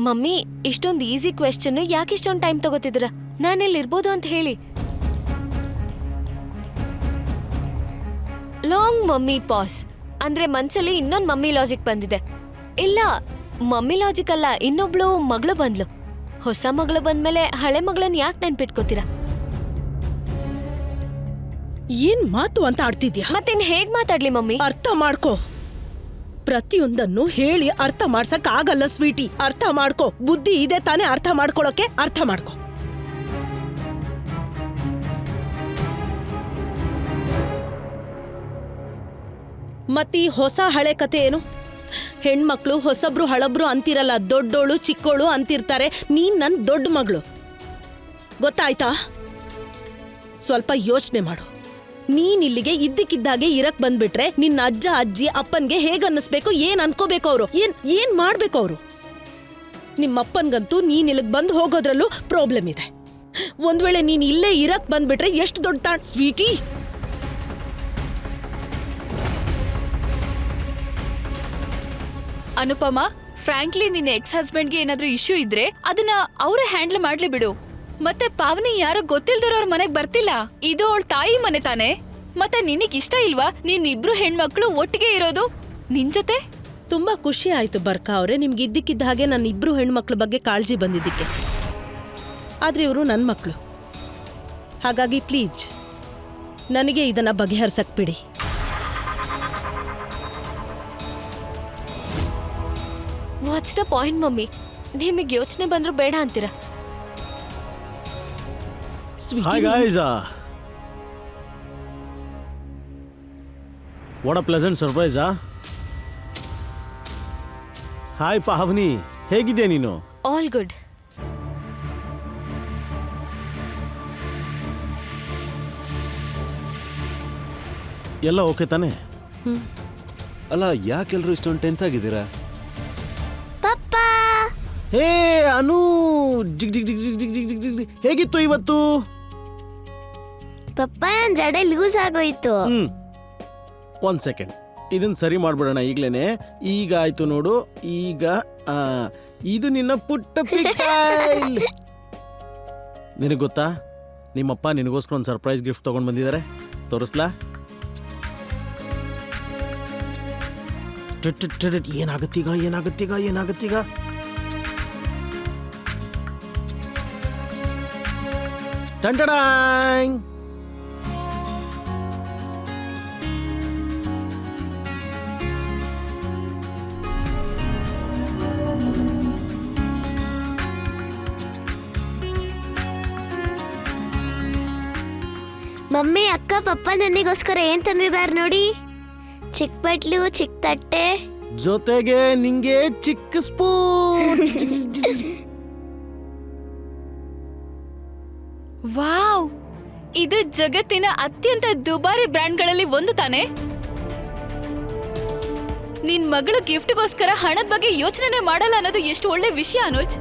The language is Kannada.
ಮಮ್ಮಿ, ಇಷ್ಟೊಂದು ಈಸಿ ಕ್ವೆಶ್ಚನ್ ಯಾಕೆ ಇಷ್ಟೊಂದು ಟೈಮ್ ತಗೋತಿದ್ದೀರಾ? ನಾನಿಲ್ಲಿ ಇರ್ಬೋದು ಅಂತ ಹೇಳಿ. ಲಾಂಗ್ ಮಮ್ಮಿ ಪಾಸ್ ಅಂದ್ರೆ ಮನ್ಸಲ್ಲಿ ಇನ್ನೊಂದು ಮಮ್ಮಿ ಲಾಜಿಕ್ ಬಂದಿದೆ. ಇಲ್ಲ, ಮಮ್ಮಿ ಲಾಜಿಕ್ ಅಲ್ಲ, ಇನ್ನೊಬ್ಳು ಮಗಳು ಬಂದ್ಲು. ಹೊಸ ಮಗಳು ಬಂದ್ಮೇಲೆ ಹಳೆ ಮಗಳನ್ನ ಯಾಕೆ ನೆನ್ಪಿಟ್ಕೋತೀರಾ? ಏನ್ ಮಾತು ಅಂತ ಆಡ್ತಿದ್ಯಾ? ಮತ್ತಿನ್ ಹೇಗ್ ಮಾತಾಡ್ಲಿ ಮಮ್ಮಿ? ಅರ್ಥ ಮಾಡ್ಕೋ. ಪ್ರತಿಯೊಂದನ್ನು ಹೇಳಿ ಅರ್ಥ ಮಾಡ್ಸಕ್ ಆಗಲ್ಲ ಸ್ವೀಟಿ. ಅರ್ಥ ಮಾಡ್ಕೋ. ಬುದ್ಧಿ ಇದೆ ತಾನೇ ಅರ್ಥ ಮಾಡ್ಕೊಳಕ್ಕೆ. ಅರ್ಥ ಮಾಡ್ಕೋ. ಮತ್ತೀ ಹೊಸ ಹಳೆ ಕತೆ ಏನು? ಹೆಣ್ಮಕ್ಳು ಹೊಸಬ್ರು ಹಳಬ್ರು ಅಂತಿರಲ್ಲ, ದೊಡ್ಡೋಳು ಚಿಕ್ಕೋಳು ಅಂತಿರ್ತಾರೆ. ನೀನ್ ನನ್ ದೊಡ್ಡ ಮಗಳು, ಗೊತ್ತಾಯ್ತಾ? ಸ್ವಲ್ಪ ಯೋಚನೆ ಮಾಡು. ನೀನ್ ಇಲ್ಲಿಗೆ ಇದ್ದಕ್ಕಿದ್ದಾಗೆ ಇರಕ್ ಬಂದ್ಬಿಟ್ರೆ ನಿನ್ನ ಅಜ್ಜ ಅಜ್ಜಿ ಅಪ್ಪನ್ಗೆ ಹೇಗ್ ಅನ್ನಿಸ್ಬೇಕು, ಏನ್ ಅನ್ಕೋಬೇಕು ಅವರು, ಏನ್ ಮಾಡ್ಬೇಕು ಅವರು? ನಿಮ್ಮಪ್ಪನ್ಗಂತೂ ನೀನ್ ಇಲ್ಲಿಗೆ ಬಂದು ಹೋಗೋದ್ರಲ್ಲೂ ಪ್ರಾಬ್ಲಮ್ ಇದೆ. ಒಂದ್ ವೇಳೆ ನೀನ್ ಇಲ್ಲೇ ಇರಕ್ ಬಂದ್ಬಿಟ್ರೆ ಎಷ್ಟು ದೊಡ್ಡ ತಾಣ್ ಸ್ವೀಟಿ. ಅನುಪಮ, ಫ್ರಾಂಕ್ಲಿ ನಿನ್ನ ಎಕ್ಸ್ ಹಸ್ಬೆಂಡ್ಗೆ ಏನಾದ್ರೂ ಇಶ್ಯೂ ಇದ್ರೆ ಅದನ್ನ ಅವರೇ ಹ್ಯಾಂಡಲ್ ಮಾಡ್ಲಿ ಬಿಡು. ಮತ್ತೆ ಪಾವನಿ ಯಾರೋ ಗೊತ್ತಿಲ್ದಿರೋರ್ ಮನೆಗ್ ಬರ್ತಿಲ್ಲ. ಇದು ಅವಳ ತಾಯಿ ಮನೆ ತಾನೆ. ಮತ್ತೆ ನಿನಗ್ ಇಷ್ಟ ಇಲ್ವಾ ನೀನ್ ಇಬ್ರು ಹೆಣ್ಮಕ್ಳು ಒಟ್ಟಿಗೆ ಇರೋದು ನಿನ್ ಜೊತೆ? ತುಂಬಾ ಖುಷಿ ಆಯ್ತು ಬರ್ಕಾ ಅವ್ರೆ, ನಿಮ್ಗೆ ಇದ್ದಕ್ಕಿದ್ದ ಹಾಗೆ ನನ್ನ ಇಬ್ರು ಹೆಣ್ಮಕ್ಳ ಬಗ್ಗೆ ಕಾಳಜಿ ಬಂದಿದ್ದಕ್ಕೆ. ಆದ್ರೆ ಇವರು ನನ್ನ ಮಕ್ಕಳು, ಹಾಗಾಗಿ ಪ್ಲೀಸ್ ನನಗೆ ಇದನ್ನ ಬಗೆಹರಿಸಕ್ ಬಿಡಿ. What's the point mummy? ನಿಮಗೆ ಯೋಚನೆ ಬಂದ್ರು ಬೇಡ ಅಂತೀರಾ? Hi guys, what a pleasant surprise, huh? Hi ಪಾವನಿ, ಹೇಗಿದ್ಯಾ ನೀನು? All good. ಎಲ್ಲ ಓಕೆ ತಾನೆ? ಅಲ್ಲ, ಯಾಕೆಲ್ರು ಇಷ್ಟೊಂದು ಟೆನ್ಸ್ ಆಗಿದ್ದೀರಾ? ಪಪ್ಪಾ, ಹೇ ಅನು, ಜಿಗ್ ಜಿಗ್ ಜಿಗ್ ಜಿಗ್ ಜಿಗ್ ಜಿಗ್ ಜಿಗ್ ಜಿಗ್. ಹೇಗಿತ್ತು ಇವತ್ತು? ಪಪ್ಪ, ನನ್ ಜಡೆ ಲೂಸ್ ಆಗೋಯ್ತು. ಒಂದ್ ಸೆಕೆಂಡ್, ಇದನ್ನ ಸರಿ ಮಾಡ್ಬಿಡೋಣ ಈಗ್ಲೇನೆ. ಈಗ ಆಯ್ತು ನೋಡು. ಈಗ ಇದು ನಿನ್ನ ಪುಟ್ಟ ಪಿಕ್ಟೈಲ್. ನಿನಗೆ ಗೊತ್ತಾ, ನಿಮ್ಮಪ್ಪ ನಿನಗೋಸ್ಕರ ಒಂದು ಸರ್ಪ್ರೈಸ್ ಗಿಫ್ಟ್ ತಗೊಂಡ್ ಬಂದಿದ್ದಾರೆ. ತೋರಿಸ್ಲಾ? ಏನಾಗತ್ತೀಗ ಏನಾಗತ್ತೀಗ ಏನಾಗತ್ತೀಗ? ಟಂಟಡಾಂಗ್. ಮಮ್ಮಿ, ಅಕ್ಕ, ಪಪ್ಪ ನನಗೋಸ್ಕರ ಏನ್ ತಂದಿದ್ದಾರೆ ನೋಡಿ. ಚಿಕ್ಕ ಬಟ್ಲು, ಚಿಕ್ಕ ತಟ್ಟೆ, ಜೊತೆಗೆ ನಿಂಗೆ ಚಿಕ್ಕ ಸ್ಪೂನ್. ವಾವ್, ಇದು ಜಗತ್ತಿನ ಅತ್ಯಂತ ದುಬಾರಿ ಬ್ರ್ಯಾಂಡ್ಗಳಲ್ಲಿ ಒಂದು ತಾನೆ. ನಿನ್ ಮಗಳು ಗಿಫ್ಟ್ಗೋಸ್ಕರ ಹಣದ ಬಗ್ಗೆ ಯೋಚನೆ ಮಾಡಲ್ಲ ಅನ್ನೋದು ಎಷ್ಟು ಒಳ್ಳೆ ವಿಷಯ ಅನುಜ್.